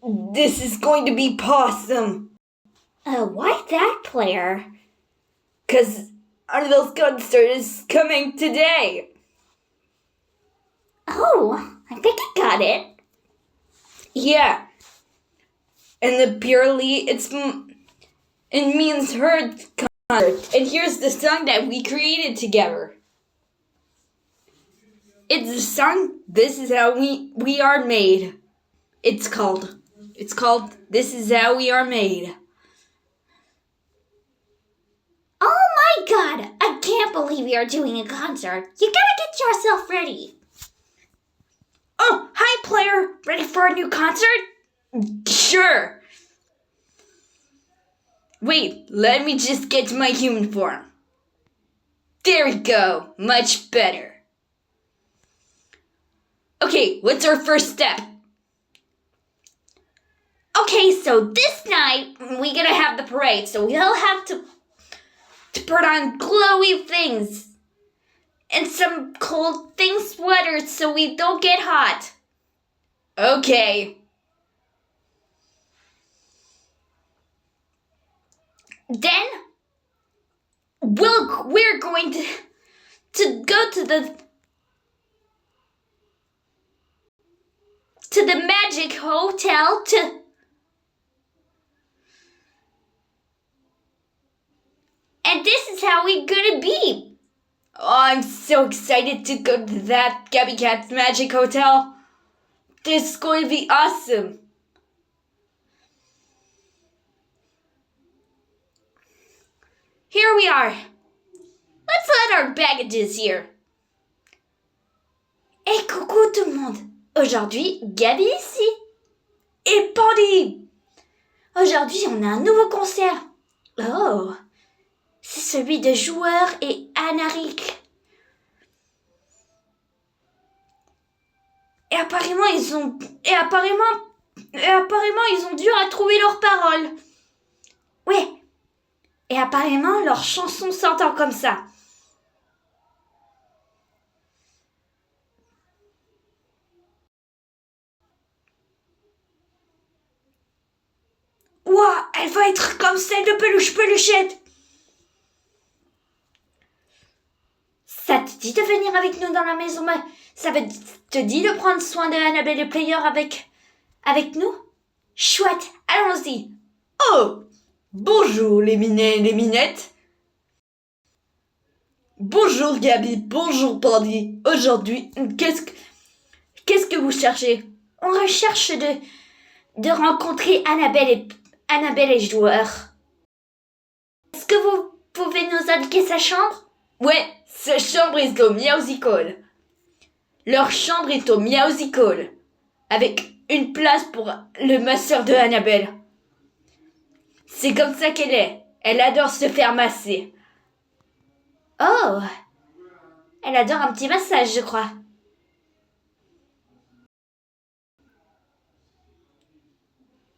This is going to be awesome. Why that, player? 'Cause Annabelle's concert is coming today. Oh, I think I got it. Yeah. And apparently it means her concert. And here's the song that we created together. It's the song This Is How We Are Made. It's called This Is How We Are Made. Oh my god, I can't believe you're doing a concert. You gotta get yourself ready. Oh, hi player! Ready for a new concert? Sure! Wait, let me just get to my human form. There we go, much better. Okay, what's our first step? Okay, so this night we're gonna have the parade, so we'll have to put on glowy things and some cold thing sweaters so we don't get hot. Okay. Then we're going to go to the magic hotel and this is how we're gonna be. Oh, I'm so excited to go to that Gabby Cat's Magic Hotel. This is going to be awesome. Here we are. Let's let our baggages here. Et coucou tout le monde. Aujourd'hui, Gabi ici. Et Pandy. Aujourd'hui, on a un nouveau concert. Oh, c'est celui de Joueur et Anaric. Et apparemment, ils ont dû retrouver leurs paroles. Ouais. Et apparemment, leur chanson s'entend comme ça. Ouah, elle va être comme celle de Peluchette. Ça te dit de venir avec nous dans la maison? Ça te dit de prendre soin de Annabelle et Player avec nous? Chouette, allons-y. Oh, bonjour les minets et les minettes. Bonjour Gabi, bonjour Pandy. Aujourd'hui, qu'est-ce que vous cherchez? On recherche de rencontrer Annabelle et Joueur. Est-ce que vous pouvez nous indiquer sa chambre? Ouais, sa chambre est au Meowsical. Leur chambre est au Meowsical, avec une place pour le masseur de Annabelle. C'est comme ça qu'elle est. Elle adore se faire masser. Oh, elle adore un petit massage, je crois.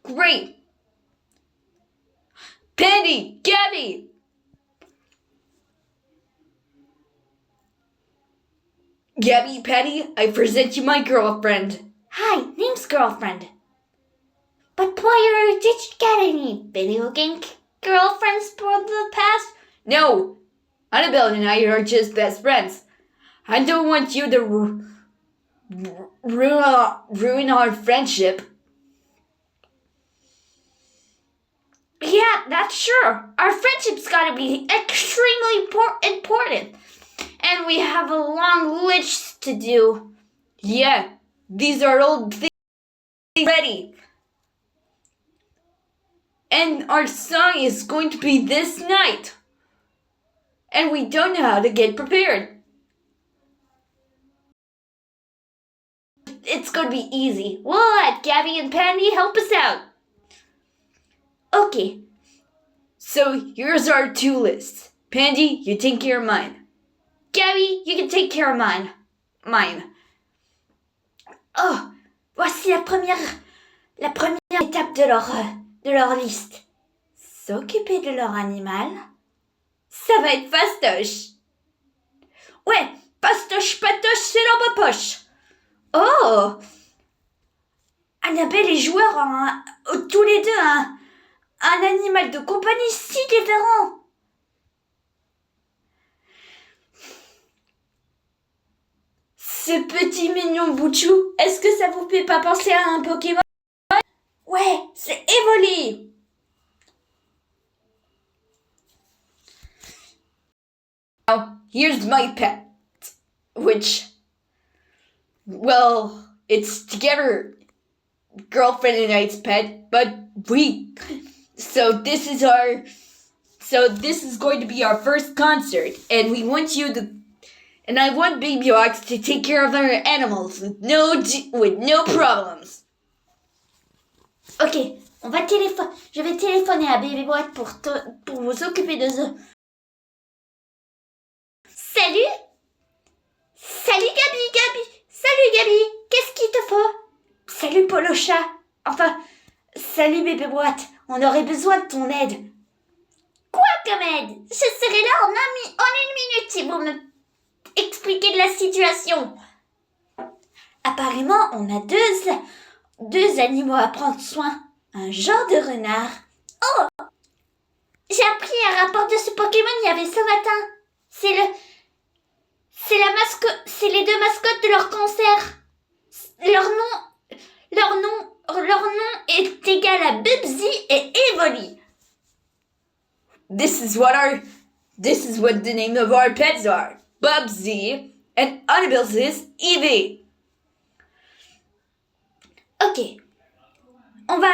Great. Pandy, Gabby. Gabby, Patty, I present you my girlfriend. Hi, name's Girlfriend. But Player, did you get any video game girlfriends for the past? No, Annabelle and I are just best friends. I don't want you to ruin our friendship. Yeah, that's sure. Our friendship's gotta be extremely important. And we have a long list to do. Yeah, these are old things ready. And our song is going to be this night. And we don't know how to get prepared. It's going to be easy. We'll let Gabby and Pandy help us out. Okay. So here's our two lists. Pandy, you take care of mine. Gabby, you can take care of mine. Oh, voici la première étape de leur liste. S'occuper de leur animal. Ça va être fastoche. Ouais, fastoche patoche, c'est dans ma poche. Oh, Annabelle et Joueur ont tous les deux un animal de compagnie si différent. Ce petit mignon Bouchou, est-ce que ça vous fait pas penser à un Pokémon? Ouais, c'est Evoli. Now, here's my pet, which, well, it's together girlfriend and I's pet, but so this is going to be our first concert, and we want you to, and I want Baby Ox to take care of our animals with no problems. Ok, je vais téléphoner à Baby Boîte pour vous occuper de eux. Salut Gabi. Salut Gabi, qu'est-ce qu'il te faut? Salut Polo Chat. Enfin, salut Bébé Boîte, on aurait besoin de ton aide. Quoi comme aide? Je serai là en une minute si vous me expliquez de la situation. Apparemment, on a deux animaux à prendre soin. Un genre de renard. Oh! J'ai appris un rapport de ce Pokémon il y avait ce matin. C'est les deux mascottes de leur concert. Leur nom est égal à Bubsy et Evoli. This is what the name of our pets are. Bubsy and Annabelle's is Evie. Ok. On va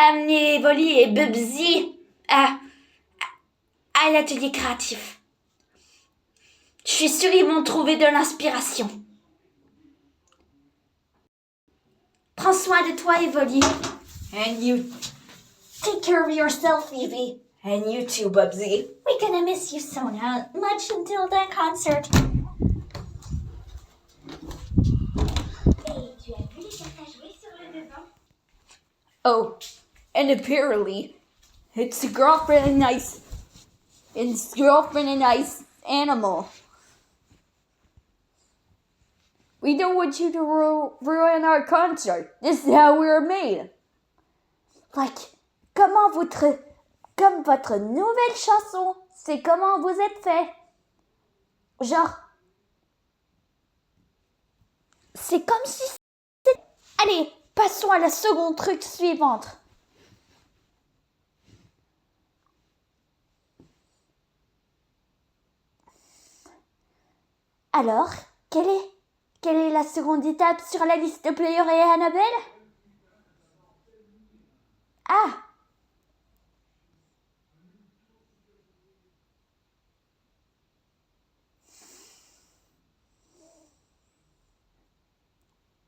amener Evoli et Bubsy à l'atelier créatif. Je suis sûre qu'ils vont trouver de l'inspiration. Prends soin de toi, Evoli. And you Take care of yourself, Evie. And you too, Bubsy. We're gonna miss you so much until that concert. Hey, tu as vu les cartes à jouer sur le devant? Oh, and apparently, it's a girlfriend and nice animal. We don't want you to ruin our concert. This is how we were made. Comme votre nouvelle chanson, c'est comment vous êtes fait. Genre, c'est comme si c'était... Allez, passons à la seconde truc suivante. Alors, quelle est la seconde étape sur la liste de Player et Annabelle? Ah!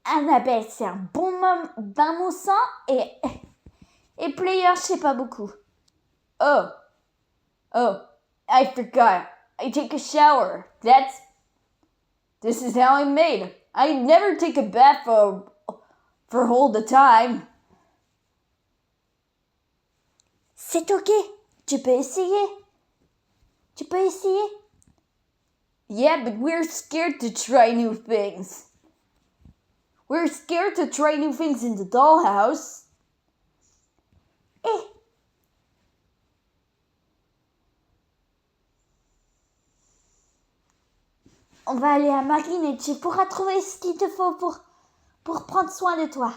Annabelle, c'est un bon bain moussant et Player, je sais pas beaucoup. Oh, I forgot. I take a shower. This is how I'm made. I never take a bath for all the time. C'est ok, tu peux essayer. Yeah, but we're scared to try new things. We're scared to try new things in the dollhouse. Eh. On va aller à Marine et tu pourras trouver ce qu'il te faut pour prendre soin de toi.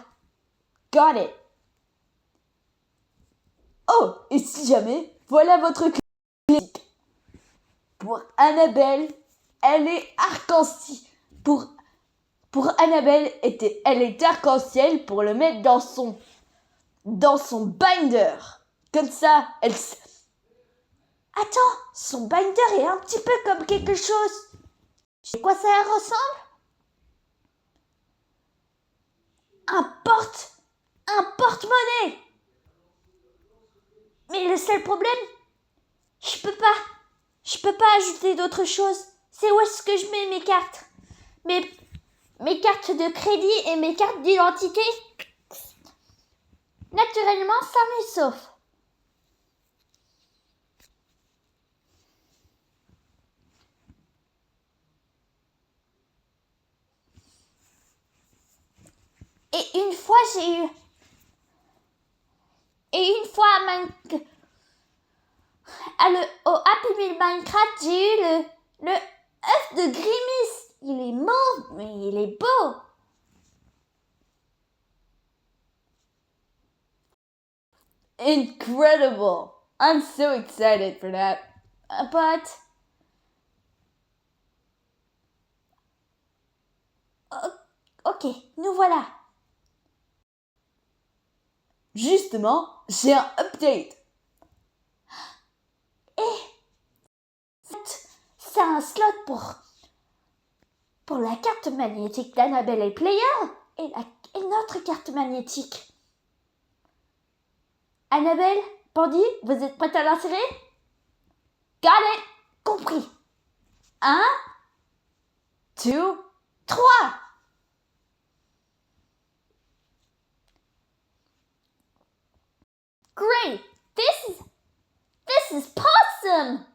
Got it. Oh, et si jamais, voilà votre clé. Pour Annabelle, elle est arc-en-ciel. Pour Annabelle, elle est arc-en-ciel pour le mettre dans son binder. Comme ça, Attends, son binder est un petit peu comme quelque chose. Tu sais quoi ça ressemble? Un porte-monnaie. Mais le seul problème, je peux pas ajouter d'autres choses. C'est où est-ce que je mets mes cartes? Mes cartes de crédit et mes cartes d'identité. Naturellement, ça m'est sauf. Et une fois, au Happy Meal Minecraft, j'ai eu le œuf de Grimace. Il est mauve, mais il est beau. Incredible! I'm so excited for that. But... Ok, nous voilà. Justement, j'ai un update. C'est un slot pour la carte magnétique d'Annabelle et Player et notre carte magnétique. Annabelle, Pandy, vous êtes prête à l'insérer? Got it! Compris. 1, 2, 3. Great! This is awesome!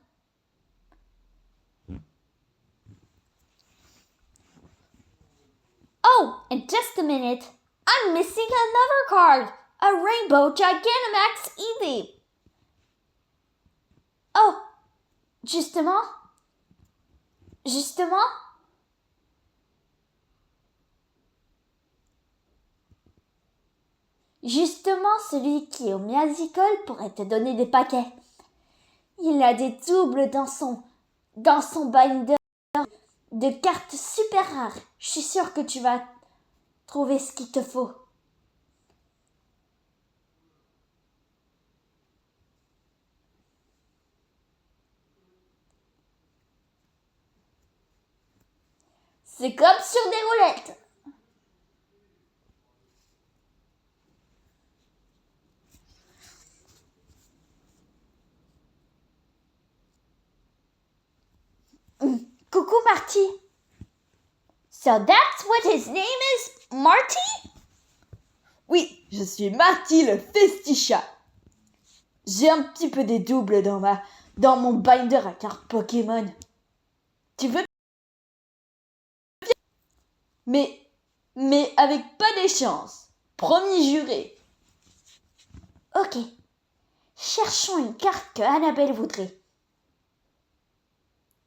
Oh, and just a minute. I'm missing another card. A Rainbow Gigantamax Eevee. Oh, justement, celui qui est au Miazicole pourrait te donner des paquets. Il a des doubles dans son binder de cartes super rares. Je suis sûre que tu vas trouver ce qu'il te faut. C'est comme sur des roulettes. Coucou Marty. So that's what his name is, Marty? Oui, je suis Marty le Festichat. J'ai un petit peu des doubles dans mon binder à cartes Pokémon. Tu veux? Mais avec pas d'échéance. Promis juré. Ok. Cherchons une carte que Annabelle voudrait.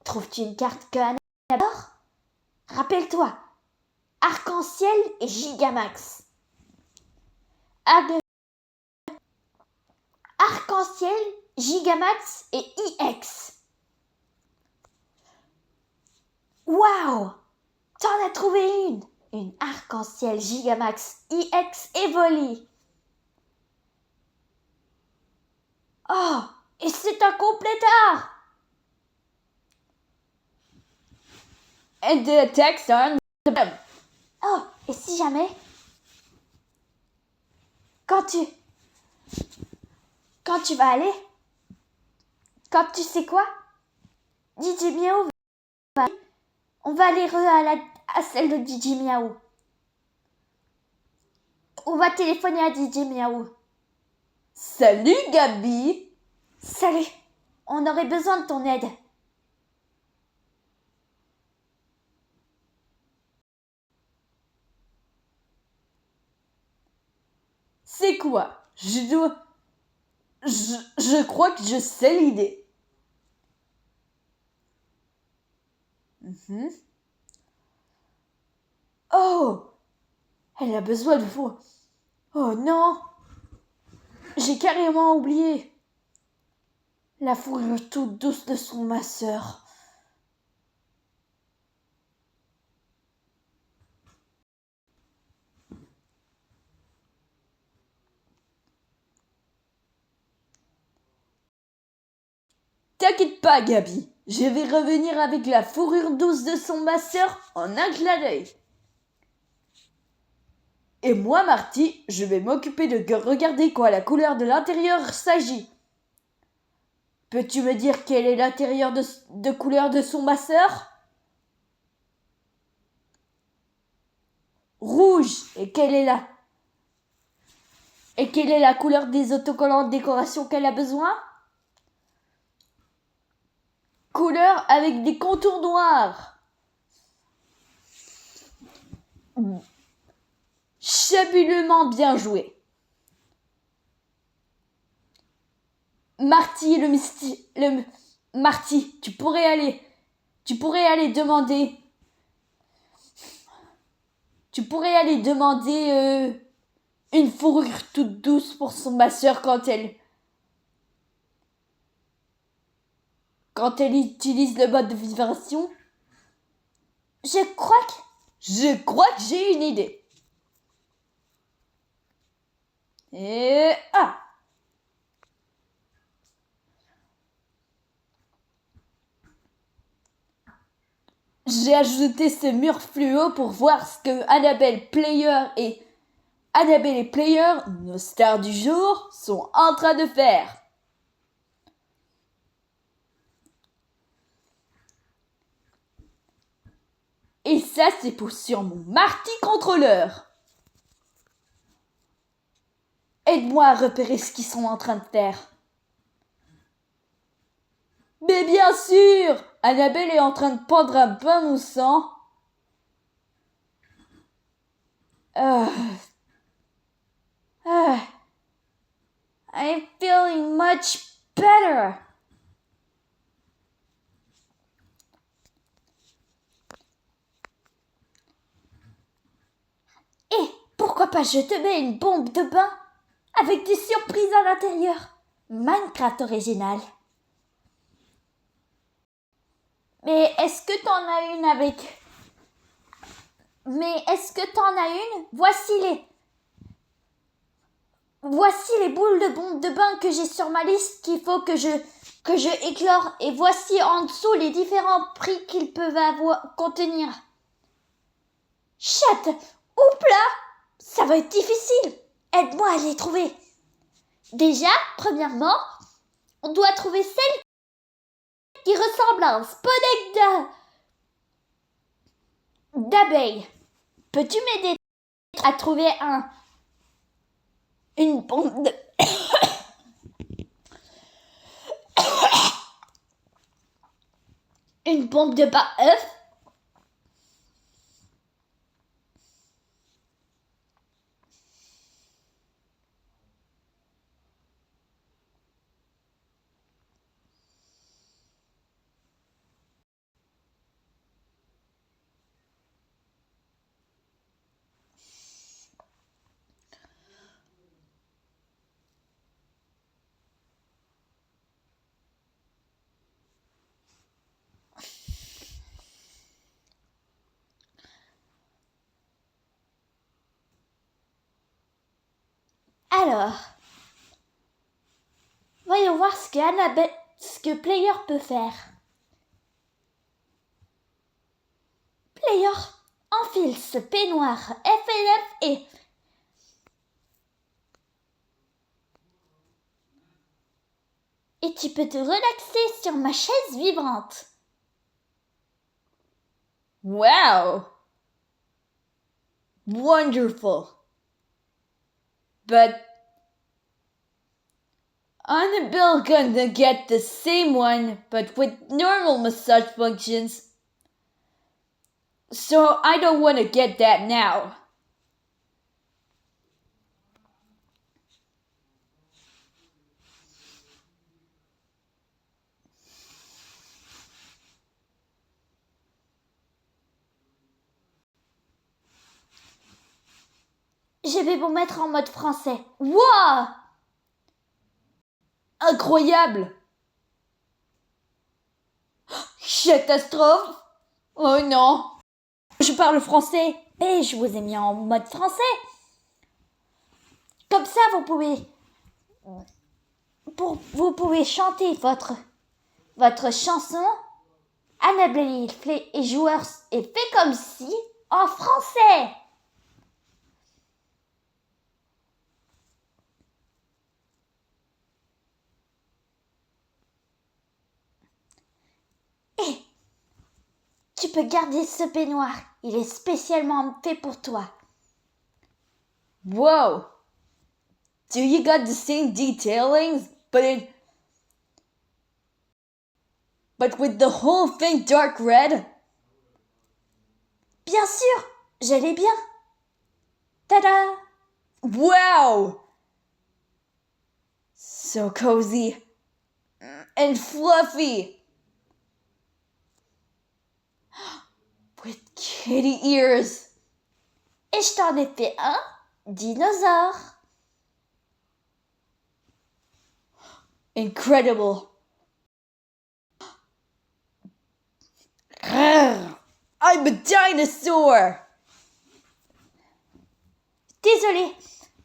Trouves-tu une carte que Annabelle adore? Rappelle-toi, Arc-en-Ciel et Gigamax. Arc-en-Ciel, Gigamax et EX. Waouh! T'en as trouvé une! Une Arc-en-Ciel, Gigamax, EX et Volley. Oh! Et c'est un complétard! And the attacks are on the bottom. Oh! Et si jamais... Quand tu vas aller... Quand tu sais quoi? DJ Miaou, on va aller à celle de DJ Miaou. On va téléphoner à DJ Miaou. Salut Gabi. Salut, on aurait besoin de ton aide. C'est quoi? Je crois que je sais l'idée. Oh! Elle a besoin de vous. Oh non! J'ai carrément oublié. La fourrure toute douce de son masseur. T'inquiète pas, Gabi. Je vais revenir avec la fourrure douce de son masseur en un clin d'œil. Et moi, Marty, je vais m'occuper de regarder quoi la couleur de l'intérieur s'agit. Peux-tu me dire quel est l'intérieur de couleur de son masseur? Rouge. Et quelle est la couleur des autocollants de décoration qu'elle a besoin? Couleur avec des contours noirs. Fabuleusement bien joué. Marty, Marty, tu pourrais aller demander... une fourrure toute douce pour ma sœur quand elle utilise le mode de vibration. Je crois que j'ai une idée. Et j'ai ajouté ce mur fluo pour voir ce que Annabelle et Player, nos stars du jour, sont en train de faire. Et ça, c'est sur mon Marty contrôleur. Aide-moi à repérer ce qu'ils sont en train de faire. Mais bien sûr, Annabelle est en train de prendre un bain moussant. I'm feeling much better. Et pourquoi pas je te mets une bombe de bain avec des surprises à l'intérieur. Minecraft original. Mais est-ce que t'en as une avec... Voici les boules de bombe de bain que j'ai sur ma liste qu'il faut que je éclore. Et voici en dessous les différents prix qu'ils peuvent contenir. Chat, oupla, ça va être difficile. Aide-moi à les trouver. Déjà, premièrement, on doit trouver celle qui ressemble à un spodek d'abeille. Peux-tu m'aider à trouver une bombe de... une bombe de bain œuf? Alors, voyons voir ce que Player peut faire. Player enfile ce peignoir FNF et tu peux te relaxer sur ma chaise vibrante. Wow! Wonderful. But Annabelle gonna get the same one, but with normal massage functions. So I don't want to get that now. Je vais vous mettre en mode français. Wow! Incroyable! Catastrophe! Oh non! Je parle français, mais je vous ai mis en mode français. Comme ça, vous pouvez chanter votre chanson. Annabelle et joueur et fait comme si en français. Et tu peux garder ce peignoir. Il est spécialement fait pour toi. Whoa! Do you got the same detailings, but with the whole thing dark red? Bien sûr, je l'ai bien. Tada! Wow! So cozy and fluffy. With kitty ears. Et je t'en ai fait un dinosaure. Incredible. I'm a dinosaur. Désolé,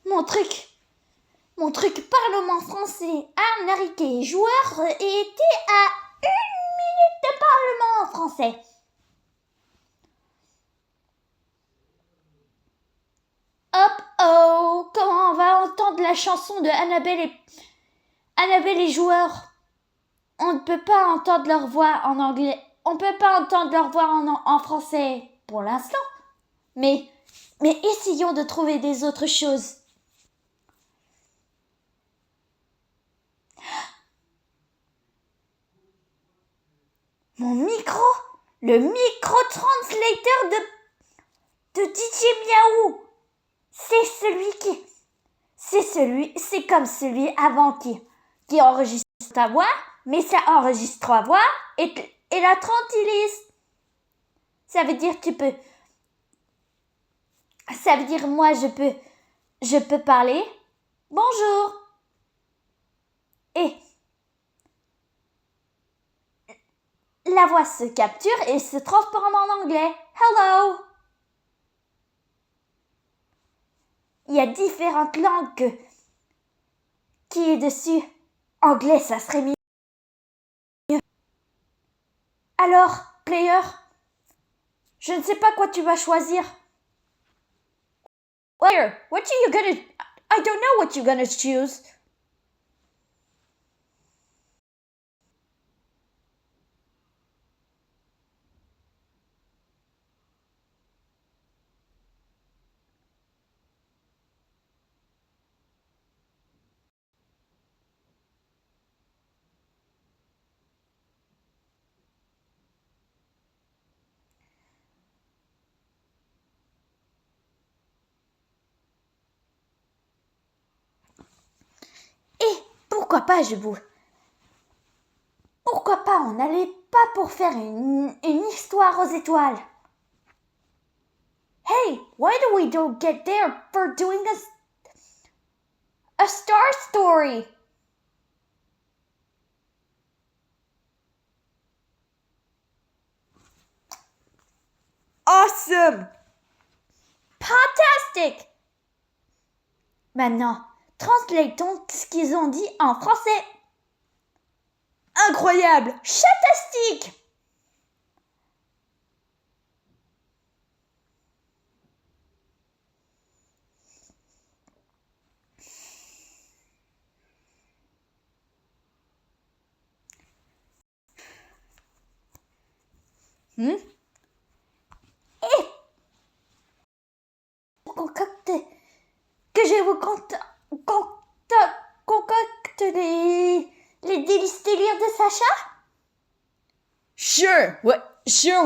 mon truc Parlement français américain joueur était à 1 minute de parlement français. Hop oh, comment on va entendre la chanson de Annabelle et joueurs? On ne peut pas entendre leur voix en anglais. On ne peut pas entendre leur voix en français pour l'instant. Mais essayons de trouver des autres choses. Mon micro, le micro-translator de DJ Miaou. C'est comme celui avant qui enregistre ta voix, mais ça enregistre 3 voix et la tranquillise. Ça veut dire moi je peux parler. Bonjour. Et la voix se capture et se transforme en anglais. Hello. Il y a différentes langues qui est dessus. Anglais, ça serait mieux. Alors, player, je ne sais pas quoi tu vas choisir. Player, I don't know what you're gonna choose. Pourquoi pas, Pourquoi pas, on n'allait pas pour faire une histoire aux étoiles. Hey, why do we don't get there for doing a star story? Awesome! Fantastic! Maintenant, translatons ce qu'ils ont dit en français. Incroyable! Fantastique! Et que je vous concocte les délices délires de Sacha? Sure,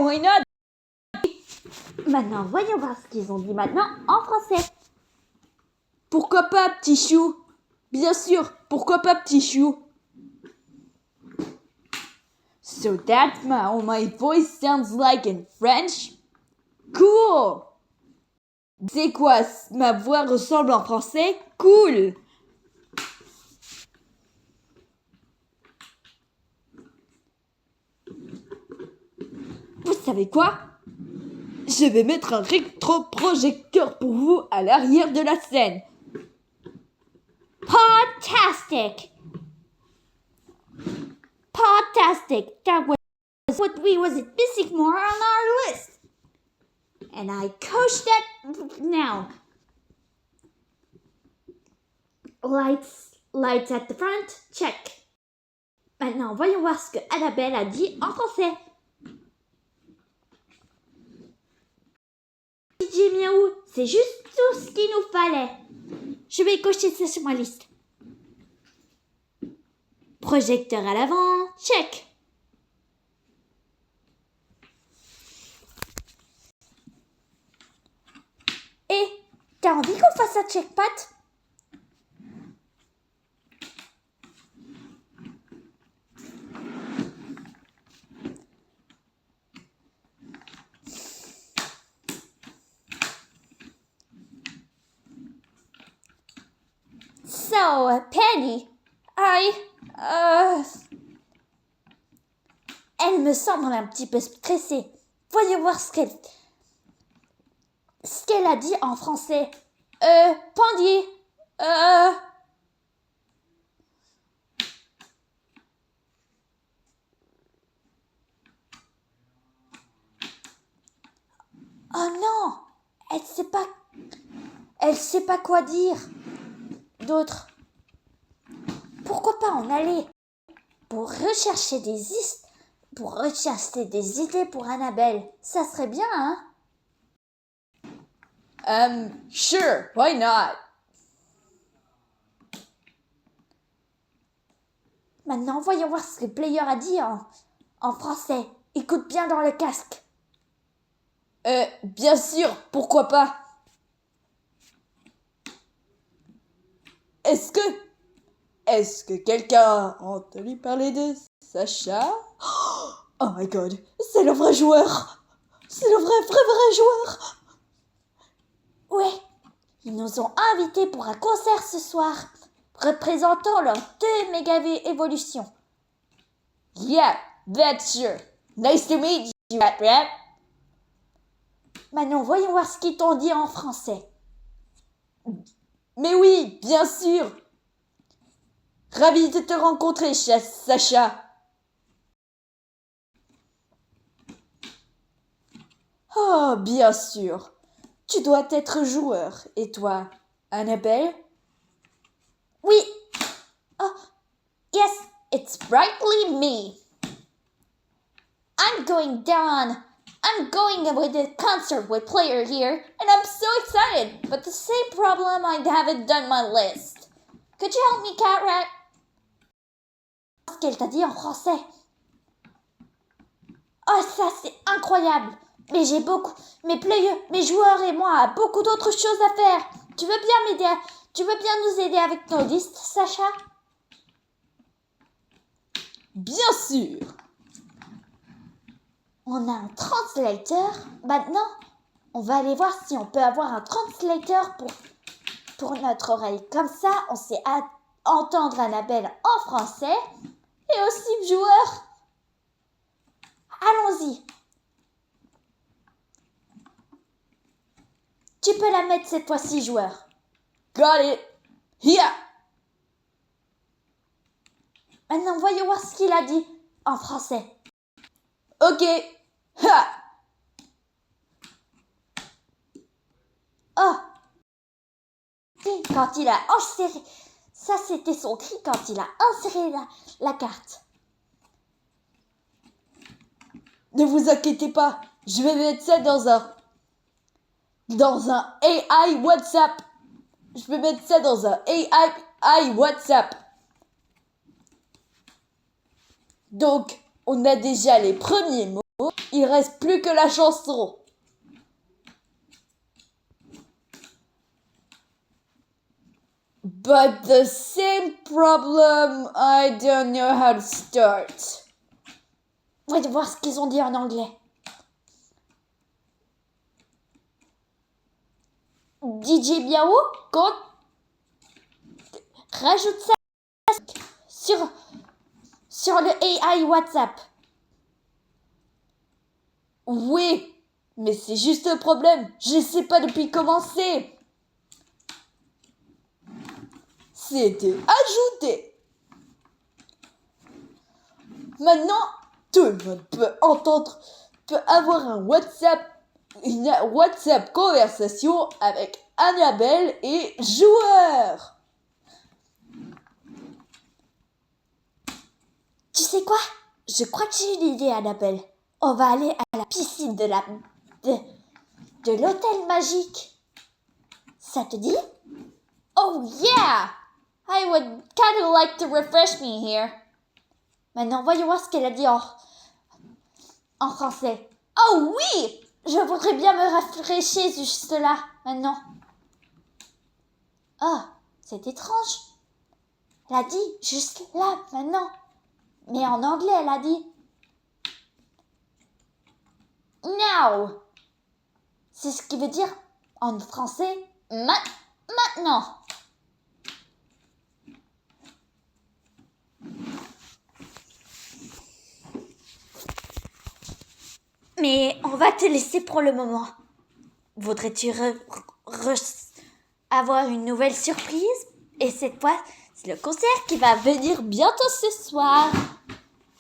why not? Maintenant, voyons voir ce qu'ils ont dit maintenant en français. Pourquoi pas, petit chou? Bien sûr, pourquoi pas, petit chou? So that's how my voice sounds like in French? Cool! C'est quoi, ma voix ressemble en français? Cool! Vous savez quoi? Je vais mettre un rétroprojecteur pour vous à l'arrière de la scène. Fantastic! That was what we was missing more on our list. And I coached that now. Lights at the front, check. Maintenant, voyons voir ce que Annabelle a dit en français. DJ Miaou, c'est juste tout ce qu'il nous fallait. Je vais cocher ça sur ma liste. Projecteur à l'avant, check. Et T'as envie qu'on fasse un checkpot? So, Penny, elle me semble un petit peu stressée. Voyons voir ce qu'elle a dit en français. Pandy, Oh non, elle sait pas quoi dire. D'autres. Pourquoi pas en aller pour rechercher des idées pour Annabelle. Ça serait bien, hein? Sure, why not? Maintenant, voyons voir ce que le player a dit en français. Écoute bien dans le casque. Bien sûr, pourquoi pas? Est-ce que quelqu'un a entendu parler de Sacha? Oh my god, c'est le vrai joueur! C'est le vrai joueur! Ouais, ils nous ont invités pour un concert ce soir, représentant leurs 2 méga évolutions. Yeah, that's sure. Nice to meet you, Rat. Maintenant, voyons voir ce qu'ils t'ont dit en français. Mais oui, bien sûr! Ravi de te rencontrer, Sacha! Oh, bien sûr! Tu dois être joueur. Et toi, Annabelle? Oui. Oh, yes, it's rightly me. I'm going with a concert with player here, and I'm so excited. But the same problem, I haven't done my list. Could you help me, Cat Rat? Ce qu'elle t'a dit en français. Oh, ça c'est incroyable. Mais mes joueurs et moi a beaucoup d'autres choses à faire. Tu veux bien nous aider avec nos listes, Sacha? Bien sûr! On a un translator. Maintenant, on va aller voir si on peut avoir un translator pour notre oreille. Comme ça, on sait entendre Annabelle en français et aussi joueur. Allons-y. Tu peux la mettre cette fois-ci, joueur. Got it! Here! Maintenant, voyons voir ce qu'il a dit en français. Ok! Ha! Oh! Quand il a inséré... Ça, c'était son cri quand il a inséré la carte. Ne vous inquiétez pas, je vais mettre ça dans un AI WhatsApp. Je vais mettre ça dans un AI WhatsApp. Donc, on a déjà les premiers mots. Il reste plus que la chanson. But the same problem, I don't know how to start. Voyons voir ce qu'ils ont dit en anglais. DJ Biao, rajoute ça sur le AI WhatsApp. Oui, mais c'est juste le problème. Je sais pas depuis commencer. C'était ajouté. Maintenant, tout le monde peut avoir une WhatsApp conversation avec Annabelle et joueur. Tu sais quoi? Je crois que j'ai une idée, Annabelle. On va aller à la piscine de l'hôtel magique. Ça te dit? Oh yeah! I would kind of like to refresh me here. Maintenant, voyons voir ce qu'elle a dit en français. Oh oui! Je voudrais bien me rafraîchir juste là, maintenant. Oh, c'est étrange. Elle a dit juste là, maintenant. Mais en anglais, elle a dit now. C'est ce qui veut dire en français maintenant. Mais on va te laisser pour le moment. Voudrais-tu avoir une nouvelle surprise? Et cette fois, c'est le concert qui va venir bientôt ce soir.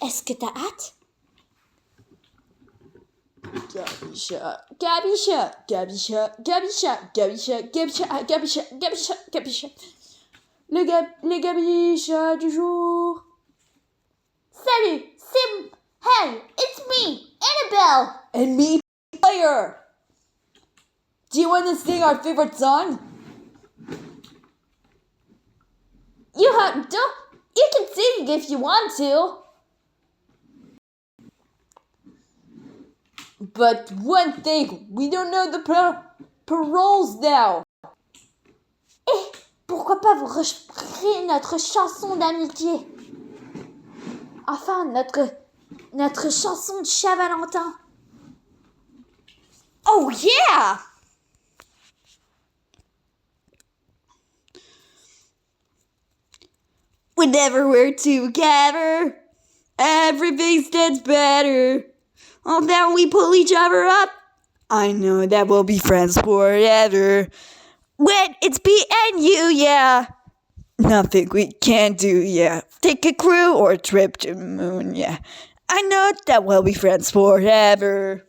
Est-ce que t'as hâte? Gabisha, Gabisha, Gabisha, Gabisha, Gabisha, Gabisha, Gabisha, Gabisha, Gabisha. Les Gabisha du jour. Salut, c'est... Hey, it's me, Annabelle. And me, Fire. Do you want to sing our favorite song? You can sing if you want to. But one thing, we don't know the paroles now. Et pourquoi pas vous reprenez notre chanson d'amitié? Enfin, notre chanson de Saint-Valentin. Oh yeah! Whenever we're together, everything gets better. Oh, then we pull each other up. I know that we'll be friends forever. When it's me and you, yeah. Nothing we can't do, yeah. Take a crew or a trip to the moon, yeah. I know that we'll be friends forever.